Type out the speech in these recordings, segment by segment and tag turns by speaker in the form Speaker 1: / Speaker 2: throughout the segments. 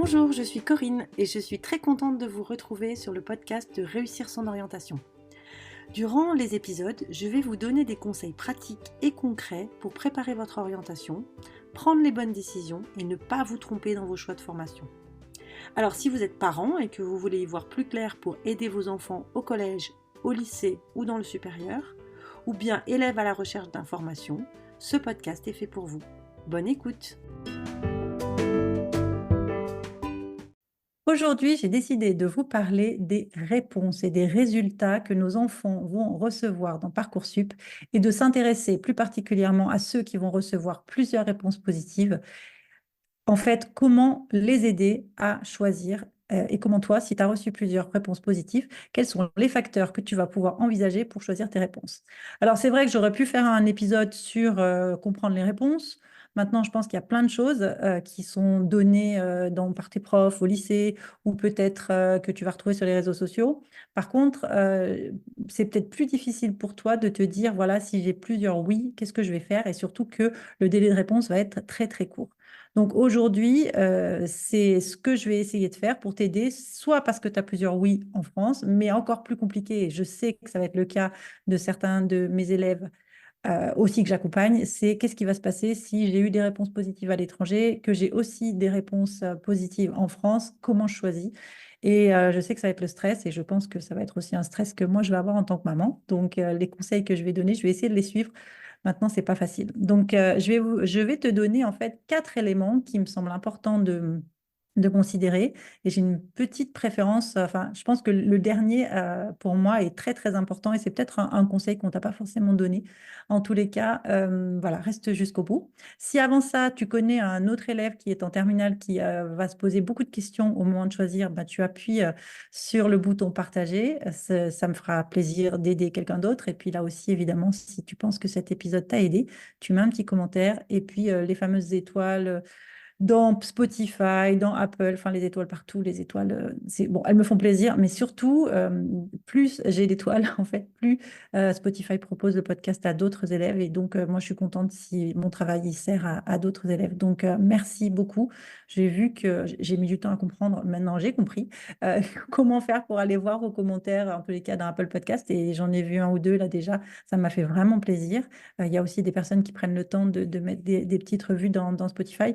Speaker 1: Bonjour, je suis Corinne et je suis très contente de vous retrouver sur le podcast de Réussir son orientation. Durant les épisodes, je vais vous donner des conseils pratiques et concrets pour préparer votre orientation, prendre les bonnes décisions et ne pas vous tromper dans vos choix de formation. Alors si vous êtes parent et que vous voulez y voir plus clair pour aider vos enfants au collège, au lycée ou dans le supérieur, ou bien élève à la recherche d'informations, ce podcast est fait pour vous. Bonne écoute! Aujourd'hui, j'ai décidé de vous parler des réponses et des résultats que nos enfants vont recevoir dans Parcoursup et de s'intéresser plus particulièrement à ceux qui vont recevoir plusieurs réponses positives. En fait, comment les aider à choisir et comment toi, si tu as reçu plusieurs réponses positives, quels sont les facteurs que tu vas pouvoir envisager pour choisir tes réponses. Alors, c'est vrai que j'aurais pu faire un épisode sur comprendre les réponses. Maintenant, je pense qu'il y a plein de choses qui sont données par tes profs au lycée ou peut-être que tu vas retrouver sur les réseaux sociaux. Par contre, c'est peut-être plus difficile pour toi de te dire, voilà, si j'ai plusieurs oui, qu'est-ce que je vais faire? Et surtout que le délai de réponse va être très, très court. Donc aujourd'hui, c'est ce que je vais essayer de faire pour t'aider, soit parce que tu as plusieurs oui en France, mais encore plus compliqué, et je sais que ça va être le cas de certains de mes élèves aussi que j'accompagne, c'est qu'est-ce qui va se passer si j'ai eu des réponses positives à l'étranger, que j'ai aussi des réponses positives en France, comment je choisis? Et je sais que ça va être le stress et je pense que ça va être aussi un stress que moi je vais avoir en tant que maman. Donc les conseils que je vais donner, je vais essayer de les suivre. Maintenant, c'est pas facile. Donc je vais te donner en fait 4 éléments qui me semblent importants de considérer. Et j'ai une petite préférence, enfin, je pense que le dernier, pour moi, est très, très important et c'est peut-être un conseil qu'on t'a pas forcément donné. En tous les cas, voilà, reste jusqu'au bout. Si avant ça, tu connais un autre élève qui est en terminale qui va se poser beaucoup de questions au moment de choisir, bah, tu appuies sur le bouton partager. Ça me fera plaisir d'aider quelqu'un d'autre. Et puis là aussi, évidemment, si tu penses que cet épisode t'a aidé, tu mets un petit commentaire et puis les fameuses étoiles dans Spotify, dans Apple, enfin les étoiles partout, les étoiles, c'est bon, elles me font plaisir, mais surtout, plus j'ai d'étoiles, en fait, plus Spotify propose le podcast à d'autres élèves, et donc moi je suis contente si mon travail il sert à d'autres élèves. Donc merci beaucoup. J'ai vu que j'ai mis du temps à comprendre, maintenant j'ai compris comment faire pour aller voir vos commentaires, en tous les cas dans Apple Podcast, et j'en ai vu un ou deux là déjà, ça m'a fait vraiment plaisir. Il y a aussi des personnes qui prennent le temps de mettre des petites revues dans Spotify.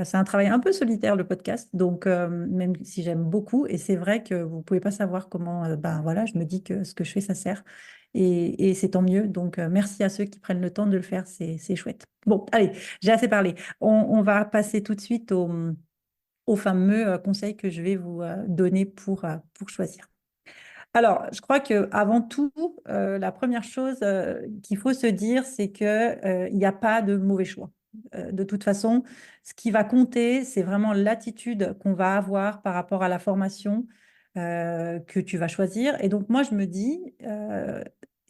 Speaker 1: C'est un travail un peu solitaire, le podcast, donc même si j'aime beaucoup, et c'est vrai que vous ne pouvez pas savoir comment, ben voilà, je me dis que ce que je fais, ça sert, et c'est tant mieux. Donc merci à ceux qui prennent le temps de le faire, c'est chouette. Bon, allez, j'ai assez parlé. On va passer tout de suite au fameux conseil que je vais vous donner pour choisir. Alors, je crois que avant tout, la première chose qu'il faut se dire, c'est que il n'y a pas de mauvais choix. De toute façon, ce qui va compter, c'est vraiment l'attitude qu'on va avoir par rapport à la formation que tu vas choisir. Et donc, moi, je me dis,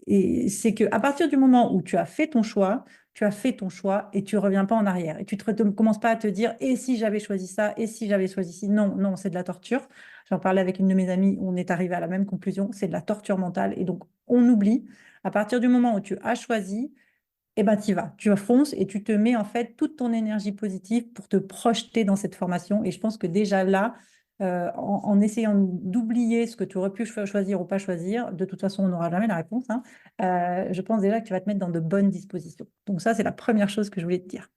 Speaker 1: et c'est qu'à partir du moment où tu as fait ton choix, tu as fait ton choix et tu ne reviens pas en arrière. Et tu ne commences pas à te dire, et si j'avais choisi ça, et si j'avais choisi ci. Non, non, c'est de la torture. J'en parlais avec une de mes amies, on est arrivé à la même conclusion, c'est de la torture mentale. Et donc, on oublie, à partir du moment où tu as choisi, eh ben, tu vas fonces et tu te mets en fait toute ton énergie positive pour te projeter dans cette formation. Et je pense que déjà là, en essayant d'oublier ce que tu aurais pu choisir ou pas choisir, de toute façon, on n'aura jamais la réponse, hein, je pense déjà que tu vas te mettre dans de bonnes dispositions. Donc ça, c'est la première chose que je voulais te dire.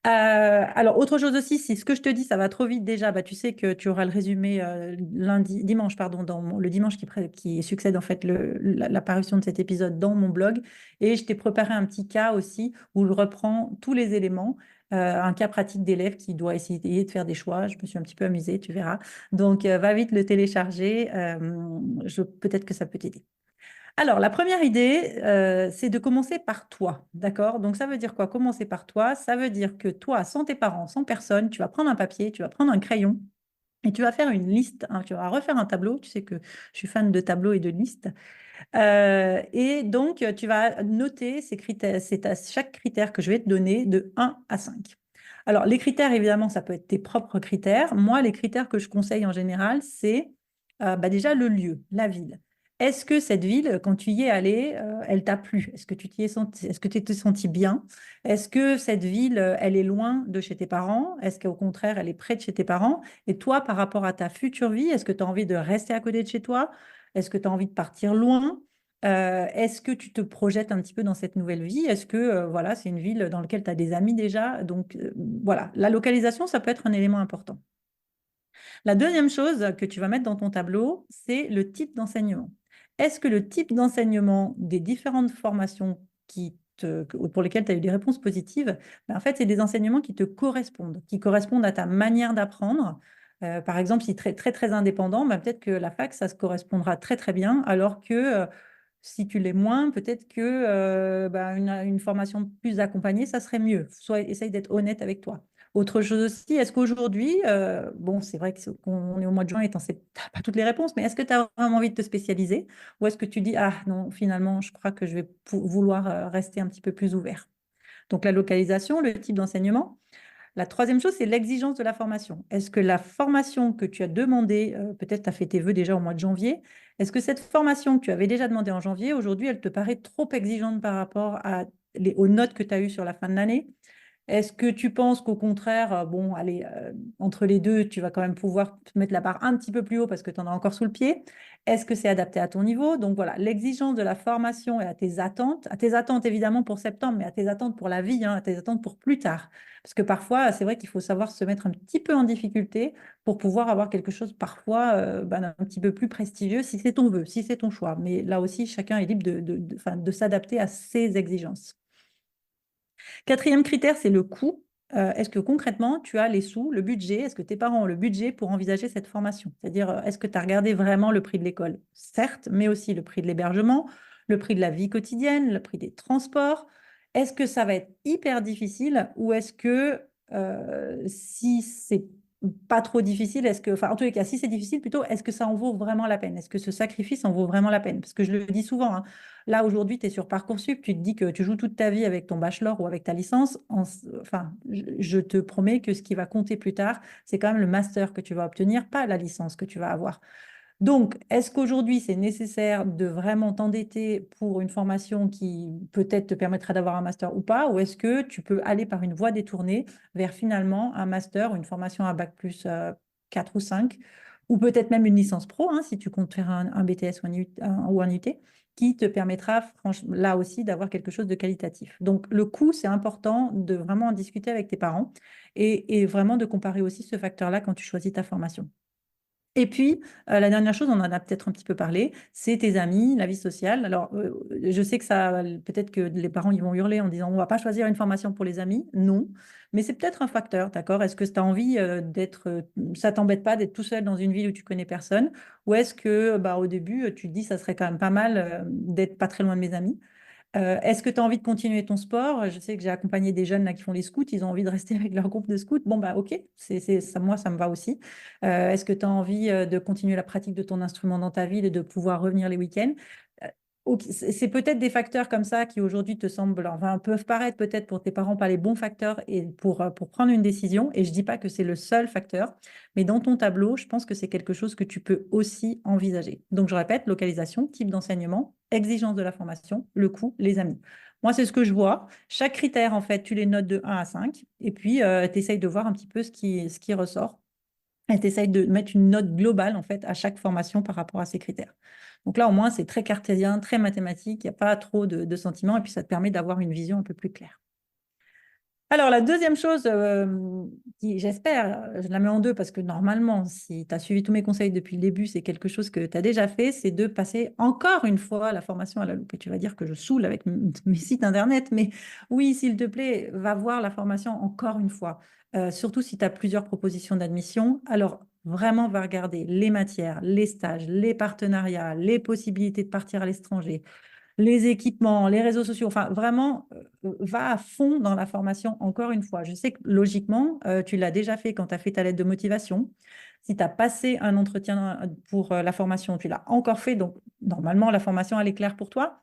Speaker 1: Alors, autre chose aussi, si ce que je te dis, ça va trop vite déjà, bah, tu sais que tu auras le résumé dimanche, pardon, le dimanche qui succède en fait l'apparition de cet épisode dans mon blog. Et je t'ai préparé un petit cas aussi où je reprends tous les éléments, un cas pratique d'élève qui doit essayer de faire des choix. Je me suis un petit peu amusée, tu verras. Donc, va vite le télécharger. Peut-être que ça peut t'aider. Alors, la première idée, c'est de commencer par toi, d'accord? Donc, ça veut dire quoi? Commencer par toi, ça veut dire que toi, sans tes parents, sans personne, tu vas prendre un papier, tu vas prendre un crayon et tu vas faire une liste, hein, tu vas refaire un tableau. Tu sais que je suis fan de tableaux et de listes. Et donc, tu vas noter ces critères, c'est à chaque critère que je vais te donner de 1 à 5. Alors, les critères, évidemment, ça peut être tes propres critères. Moi, les critères que je conseille en général, c'est bah, déjà le lieu, la ville. Est-ce que cette ville, quand tu y es allé, elle t'a plu? Est-ce que tu t'y es senti, est-ce que tu t'es senti bien? Est-ce que cette ville, elle est loin de chez tes parents? Est-ce qu'au contraire, elle est près de chez tes parents? Et toi, par rapport à ta future vie, est-ce que tu as envie de rester à côté de chez toi? Est-ce que tu as envie de partir loin? Est-ce que tu te projettes un petit peu dans cette nouvelle vie? Est-ce que voilà, c'est une ville dans laquelle tu as des amis déjà? Donc voilà, la localisation, ça peut être un élément important. La deuxième chose que tu vas mettre dans ton tableau, c'est le type d'enseignement. Est-ce que le type d'enseignement des différentes formations pour lesquelles tu as eu des réponses positives, en fait, c'est des enseignements qui correspondent à ta manière d'apprendre. Par exemple, si tu es très, très indépendant, peut-être que la fac, ça se correspondra très, très bien, alors que si tu l'es moins, peut-être que une formation plus accompagnée, ça serait mieux. Essaye d'être honnête avec toi. Autre chose aussi, est-ce qu'aujourd'hui, bon, c'est vrai qu'on est au mois de juin et tu n'as pas toutes les réponses, mais est-ce que tu as vraiment envie de te spécialiser ou est-ce que tu dis, ah non, finalement, je crois que je vais vouloir rester un petit peu plus ouvert? Donc, la localisation, le type d'enseignement. La troisième chose, c'est l'exigence de la formation. Est-ce que la formation que tu as demandée, peut-être tu as fait tes vœux déjà au mois de janvier, est-ce que cette formation que tu avais déjà demandée en janvier, aujourd'hui, elle te paraît trop exigeante par rapport aux notes que tu as eues sur la fin de l'année? Est-ce que tu penses qu'au contraire, bon, allez, entre les deux, tu vas quand même pouvoir te mettre la barre un petit peu plus haut parce que tu en as encore sous le pied? Est-ce que c'est adapté à ton niveau? Donc voilà, l'exigence de la formation et à tes attentes évidemment pour septembre, mais à tes attentes pour la vie, hein, à tes attentes pour plus tard. Parce que parfois, c'est vrai qu'il faut savoir se mettre un petit peu en difficulté pour pouvoir avoir quelque chose parfois un petit peu plus prestigieux si c'est ton vœu, si c'est ton choix. Mais là aussi, chacun est libre de s'adapter à ses exigences. Quatrième critère, c'est le coût. Est-ce que concrètement, tu as les sous, le budget? Est-ce que tes parents ont le budget pour envisager cette formation? C'est-à-dire, est-ce que tu as regardé vraiment le prix de l'école? Certes, mais aussi le prix de l'hébergement, le prix de la vie quotidienne, le prix des transports. Est-ce que ça va être hyper difficile ou est-ce que si c'est pas trop difficile, enfin, en tous les cas, si c'est difficile, plutôt, est-ce que ça en vaut vraiment la peine? Est-ce que ce sacrifice en vaut vraiment la peine? Parce que je le dis souvent, hein, là, aujourd'hui, tu es sur Parcoursup, tu te dis que tu joues toute ta vie avec ton bachelor ou avec ta licence. Enfin, je te promets que ce qui va compter plus tard, c'est quand même le master que tu vas obtenir, pas la licence que tu vas avoir. Donc, est-ce qu'aujourd'hui, c'est nécessaire de vraiment t'endetter pour une formation qui peut-être te permettra d'avoir un master ou pas, ou est-ce que tu peux aller par une voie détournée vers finalement un master ou une formation à bac plus 4 ou 5, ou peut-être même une licence pro, hein, si tu comptes faire un BTS ou un UT, qui te permettra là aussi d'avoir quelque chose de qualitatif. Donc, le coût, c'est important de vraiment en discuter avec tes parents et vraiment de comparer aussi ce facteur-là quand tu choisis ta formation. Et puis, la dernière chose, on en a peut-être un petit peu parlé, c'est tes amis, la vie sociale. Alors, je sais que ça, peut-être que les parents ils vont hurler en disant on ne va pas choisir une formation pour les amis. Non, mais c'est peut-être un facteur, d'accord? Est-ce que tu as envie ça t'embête pas d'être tout seul dans une ville où tu connais personne? Ou est-ce que au début, tu te dis ça serait quand même pas mal d'être pas très loin de mes amis? Est-ce que tu as envie de continuer ton sport? Je sais que j'ai accompagné des jeunes là, qui font les scouts, ils ont envie de rester avec leur groupe de scouts. Bon, ok, ça, moi, ça me va aussi. Est-ce que tu as envie de continuer la pratique de ton instrument dans ta ville et de pouvoir revenir les week-ends? Ok, c'est peut-être des facteurs comme ça qui aujourd'hui te semblent, enfin, peuvent paraître peut-être pour tes parents pas les bons facteurs et pour prendre une décision. Et je dis pas que c'est le seul facteur, mais dans ton tableau, je pense que c'est quelque chose que tu peux aussi envisager. Donc, je répète, localisation, type d'enseignement, exigence de la formation, le coût, les amis. Moi, c'est ce que je vois. Chaque critère, en fait, tu les notes de 1 à 5 et puis tu essayes de voir un petit peu ce qui ressort. Et tu essayes de mettre une note globale, en fait, à chaque formation par rapport à ces critères. Donc là, au moins, c'est très cartésien, très mathématique, il n'y a pas trop de sentiments, et puis ça te permet d'avoir une vision un peu plus claire. Alors, la deuxième chose, qui, j'espère, je la mets en deux parce que normalement, si tu as suivi tous mes conseils depuis le début, c'est quelque chose que tu as déjà fait, c'est de passer encore une fois la formation à la loupe. Et tu vas dire que je saoule avec mes sites internet, mais oui, s'il te plaît, va voir la formation encore une fois. Surtout si tu as plusieurs propositions d'admission. Alors, vraiment, va regarder les matières, les stages, les partenariats, les possibilités de partir à l'étranger, les équipements, les réseaux sociaux, enfin vraiment, va à fond dans la formation encore une fois. Je sais que logiquement, tu l'as déjà fait quand tu as fait ta lettre de motivation. Si tu as passé un entretien pour la formation, tu l'as encore fait. Donc, normalement, la formation, elle est claire pour toi.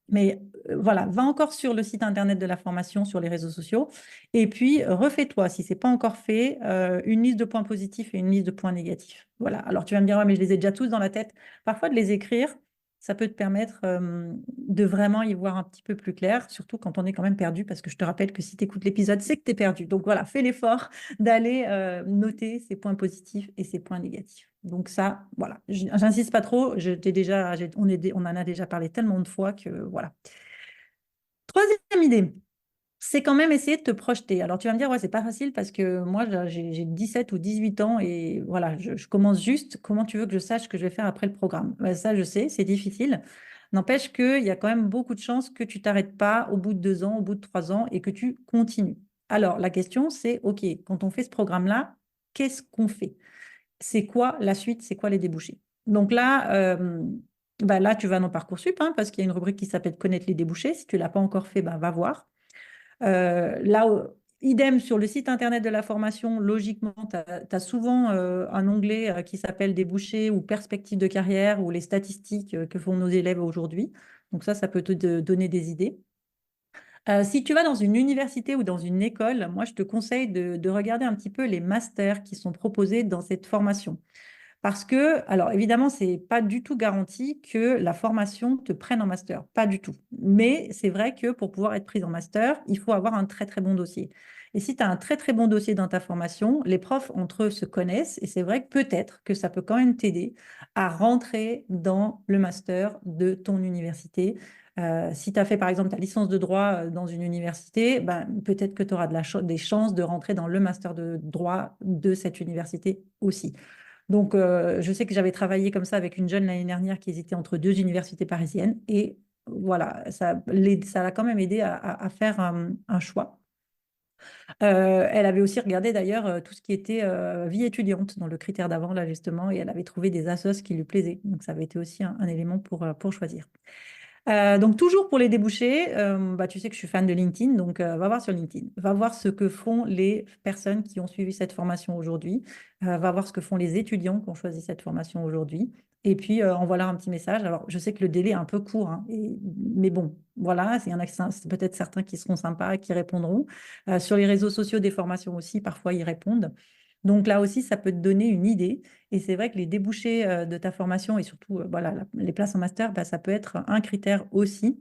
Speaker 1: Mais voilà, va encore sur le site internet de la formation, sur les réseaux sociaux. Et puis, refais-toi, si ce n'est pas encore fait, une liste de points positifs et une liste de points négatifs. Voilà. Alors, tu vas me dire, ouais, mais je les ai déjà tous dans la tête. Parfois, de les écrire, ça peut te permettre de vraiment y voir un petit peu plus clair, surtout quand on est quand même perdu, parce que je te rappelle que si tu écoutes l'épisode, c'est que tu es perdu. Donc voilà, fais l'effort d'aller noter ses points positifs et ses points négatifs. Donc ça, voilà, j'insiste pas trop, on en a déjà parlé tellement de fois que voilà. Troisième idée, c'est quand même essayer de te projeter. Alors, tu vas me dire, ouais, c'est pas facile parce que moi, j'ai 17 ou 18 ans et voilà, je commence juste. Comment tu veux que je sache ce que je vais faire après le programme? Ouais, ça, je sais, c'est difficile. N'empêche qu'il y a quand même beaucoup de chances que tu t'arrêtes pas au bout de 2 ans, au bout de 3 ans et que tu continues. Alors, la question, c'est, OK, quand on fait ce programme-là, qu'est-ce qu'on fait? C'est quoi la suite? C'est quoi les débouchés? Donc là, bah là, tu vas dans Parcoursup hein, parce qu'il y a une rubrique qui s'appelle Connaître les débouchés. Si tu ne l'as pas encore fait, bah, va voir. Là, idem sur le site internet de la formation, logiquement, tu as, souvent un onglet qui s'appelle débouchés ou perspectives de carrière ou les statistiques que font nos élèves aujourd'hui. Donc ça peut te donner des idées. Si tu vas dans une université ou dans une école, moi, je te conseille de regarder un petit peu les masters qui sont proposés dans cette formation. Parce que, alors évidemment, ce n'est pas du tout garanti que la formation te prenne en master, pas du tout. Mais c'est vrai que pour pouvoir être prise en master, il faut avoir un très très bon dossier. Et si tu as un très très bon dossier dans ta formation, les profs entre eux se connaissent et c'est vrai que peut-être que ça peut quand même t'aider à rentrer dans le master de ton université. Si tu as fait par exemple ta licence de droit dans une université, ben, peut-être que tu auras des chances de rentrer dans le master de droit de cette université aussi. Donc, je sais que j'avais travaillé comme ça avec une jeune l'année dernière qui hésitait entre deux universités parisiennes. Et voilà, ça l'a quand même aidé à faire un choix. Elle avait aussi regardé d'ailleurs tout ce qui était vie étudiante dans le critère d'avant, là justement, et elle avait trouvé des assos qui lui plaisaient. Donc, ça avait été aussi un élément pour choisir. Donc, toujours pour les débouchés, bah, tu sais que je suis fan de LinkedIn, donc va voir sur LinkedIn. Va voir ce que font les personnes qui ont suivi cette formation aujourd'hui. Va voir ce que font les étudiants qui ont choisi cette formation aujourd'hui. Et puis, envoie-leur un petit message. Alors, je sais que le délai est un peu court, hein, mais bon, voilà, il y en a c'est peut-être certains qui seront sympas et qui répondront. Sur les réseaux sociaux des formations aussi, parfois, ils répondent. Donc là aussi, ça peut te donner une idée. Et c'est vrai que les débouchés de ta formation et surtout voilà, les places en master, bah, ça peut être un critère aussi.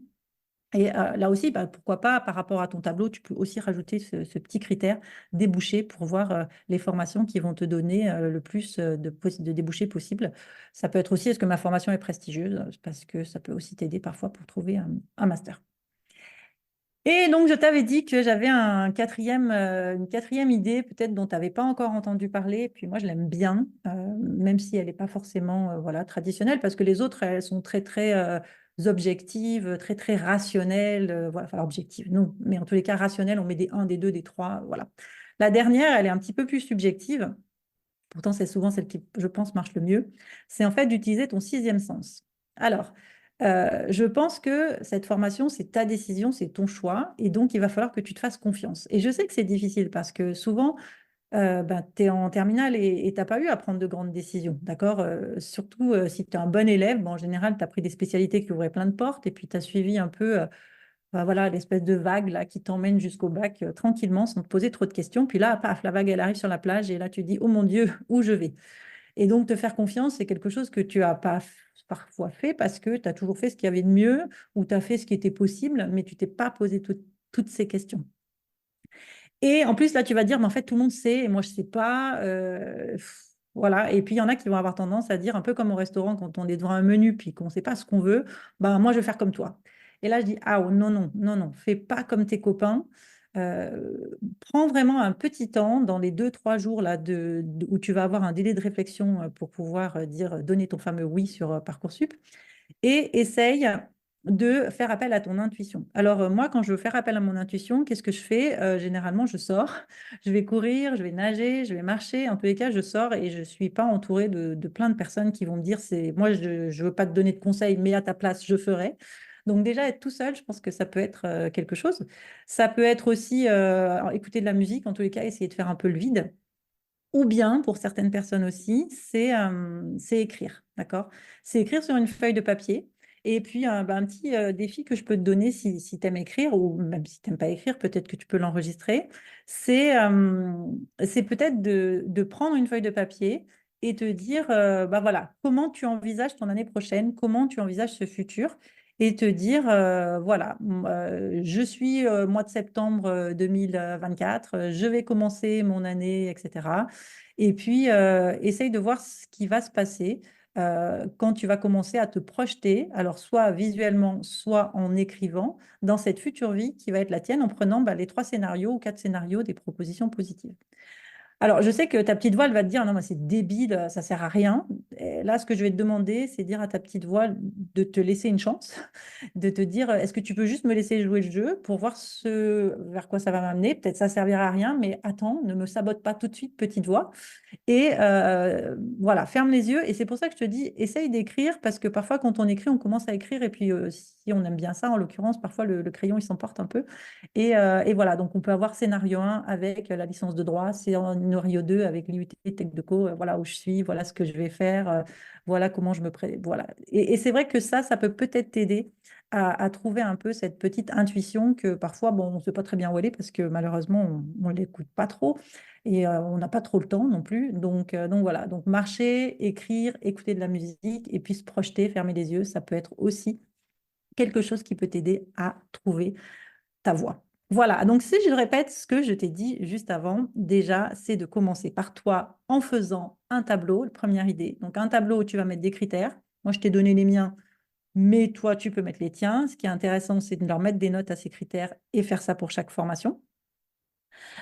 Speaker 1: Et là aussi, bah, pourquoi pas, par rapport à ton tableau, tu peux aussi rajouter ce petit critère débouché pour voir les formations qui vont te donner le plus de débouchés possible. Ça peut être aussi, est-ce que ma formation est prestigieuse? Parce que ça peut aussi t'aider parfois pour trouver un master. Et donc, je t'avais dit que j'avais une quatrième idée, peut-être dont tu n'avais pas encore entendu parler. Puis moi, je l'aime bien, même si elle n'est pas forcément voilà, traditionnelle, parce que les autres, elles sont très, très objectives, très, très rationnelles. Voilà. Enfin, objectives, non. Mais en tous les cas, rationnelles, on met des 1, des 2, des 3. Voilà. La dernière, elle est un petit peu plus subjective. Pourtant, c'est souvent celle qui, je pense, marche le mieux. C'est en fait d'utiliser ton sixième sens. Alors, je pense que cette formation, c'est ta décision, c'est ton choix, et donc il va falloir que tu te fasses confiance. Et je sais que c'est difficile parce que souvent, ben, tu es en terminale et tu n'as pas eu à prendre de grandes décisions, d'accord? Surtout si tu es un bon élève, bon, en général, tu as pris des spécialités qui ouvraient plein de portes, et puis tu as suivi un peu ben, voilà, l'espèce de vague là, qui t'emmène jusqu'au bac tranquillement, sans te poser trop de questions. Puis là, paf, la vague, elle arrive sur la plage, et là, tu te dis, oh mon Dieu, où je vais? Et donc, te faire confiance, c'est quelque chose que tu as pas parfois fait parce que tu as toujours fait ce qu'il y avait de mieux ou tu as fait ce qui était possible, mais tu t'es pas posé toutes ces questions. Et en plus, là, tu vas dire, mais en fait, tout le monde sait et moi, je sais pas. Voilà. Et puis, il y en a qui vont avoir tendance à dire, un peu comme au restaurant, quand on est devant un menu puis qu'on ne sait pas ce qu'on veut, ben, moi, je vais faire comme toi. Et là, je dis, ah oh, non, non, non, non, fais pas comme tes copains. Prends vraiment un petit temps dans les 2, 3 jours là, où tu vas avoir un délai de réflexion pour pouvoir donner ton fameux oui sur Parcoursup et essaye de faire appel à ton intuition. Alors, moi, quand je veux faire appel à mon intuition, qu'est-ce que je fais? Généralement, je sors, je vais courir, je vais nager, je vais marcher. En tous les cas, je sors et je ne suis pas entourée de plein de personnes qui vont me dire, moi, je ne veux pas te donner de conseils, mais à ta place, je ferai. Donc déjà, être tout seul, je pense que ça peut être quelque chose. Ça peut être aussi écouter de la musique, en tous les cas, essayer de faire un peu le vide. Ou bien, pour certaines personnes aussi, c'est écrire, d'accord? C'est écrire sur une feuille de papier. Et puis, ben, un petit défi que je peux te donner si tu aimes écrire, ou même si tu n'aimes pas écrire, peut-être que tu peux l'enregistrer, c'est peut-être de prendre une feuille de papier et te dire, bah voilà, comment tu envisages ton année prochaine, comment tu envisages ce futur, et te dire, voilà, je suis mois de septembre 2024, je vais commencer mon année, etc. Et puis, essaye de voir ce qui va se passer quand tu vas commencer à te projeter, alors soit visuellement, soit en écrivant, dans cette future vie qui va être la tienne, en prenant bah, les 3 scénarios ou 4 scénarios des propositions positives. Alors, je sais que ta petite voix, elle va te dire, non, mais c'est débile, ça sert à rien. Et là, ce que je vais te demander, c'est dire à ta petite voix de te laisser une chance, de te dire, est-ce que tu peux juste me laisser jouer le jeu pour voir ce vers quoi ça va m'amener? Peut-être ça servira à rien, mais attends, ne me sabote pas tout de suite, petite voix. Et voilà, ferme les yeux. Et c'est pour ça que je te dis, essaye d'écrire, parce que parfois, quand on écrit, on commence à écrire. Et puis, si on aime bien ça, en l'occurrence, parfois, le crayon, il s'emporte un peu. Et voilà, donc on peut avoir scénario 1 avec la licence de droit, scénario 2 avec l'IUT Tech Deco, voilà où je suis, voilà ce que je vais faire, voilà comment je me pré... Voilà. Et c'est vrai que ça peut peut-être t'aider à trouver un peu cette petite intuition que parfois, bon, on ne sait pas très bien où elle est parce que malheureusement, on ne l'écoute pas trop. Et on n'a pas trop le temps non plus. Donc voilà, donc marcher, écrire, écouter de la musique et puis se projeter, fermer les yeux, ça peut être aussi quelque chose qui peut t'aider à trouver ta voix. Voilà, donc si je répète ce que je t'ai dit juste avant, déjà, c'est de commencer par toi en faisant un tableau, la première idée. Donc un tableau où tu vas mettre des critères. Moi, je t'ai donné les miens, mais toi, tu peux mettre les tiens. Ce qui est intéressant, c'est de leur mettre des notes à ces critères et faire ça pour chaque formation.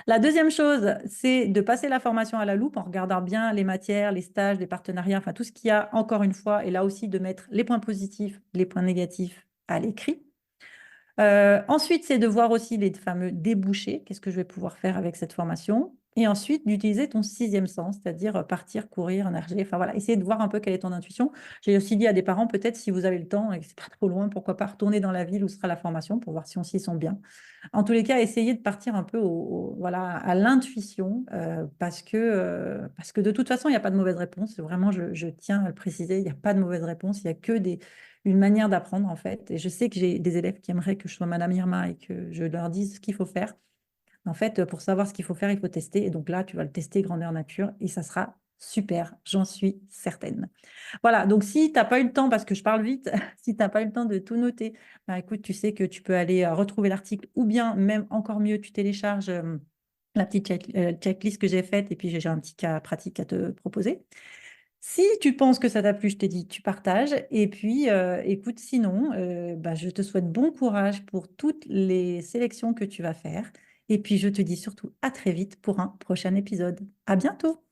Speaker 1: La deuxième chose, c'est de passer la formation à la loupe en regardant bien les matières, les stages, les partenariats, enfin tout ce qu'il y a encore une fois, et là aussi de mettre les points positifs, les points négatifs à l'écrit. Ensuite, c'est de voir aussi les fameux débouchés. Qu'est-ce que je vais pouvoir faire avec cette formation? Et ensuite, d'utiliser ton 6e sens, c'est-à-dire partir, courir, nager. Enfin voilà, essayer de voir un peu quelle est ton intuition. J'ai aussi dit à des parents, peut-être si vous avez le temps et que c'est pas trop loin, pourquoi pas retourner dans la ville où sera la formation pour voir si on s'y sent bien. En tous les cas, essayez de partir un peu voilà, à l'intuition parce que de toute façon, il n'y a pas de mauvaise réponse. Vraiment, je tiens à le préciser, il n'y a pas de mauvaise réponse. Il n'y a que une manière d'apprendre, en fait. Et je sais que j'ai des élèves qui aimeraient que je sois Madame Irma et que je leur dise ce qu'il faut faire. En fait, pour savoir ce qu'il faut faire, il faut tester. Et donc là, tu vas le tester grandeur nature et ça sera super, j'en suis certaine. Voilà, donc si tu n'as pas eu le temps, parce que je parle vite, si tu n'as pas eu le temps de tout noter, bah, écoute, tu sais que tu peux aller retrouver l'article ou bien, même encore mieux, tu télécharges la petite checklist que j'ai faite et puis j'ai un petit cas pratique à te proposer. Si tu penses que ça t'a plu, je t'ai dit, tu partages. Et puis, écoute, sinon, bah, je te souhaite bon courage pour toutes les sélections que tu vas faire. Et puis, je te dis surtout à très vite pour un prochain épisode. À bientôt!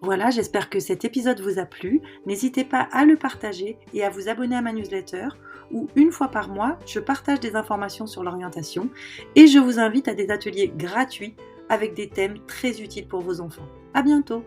Speaker 1: Voilà, j'espère que cet épisode vous a plu. N'hésitez pas à le partager et à vous abonner à ma newsletter où une fois par mois, je partage des informations sur l'orientation et je vous invite à des ateliers gratuits avec des thèmes très utiles pour vos enfants. À bientôt!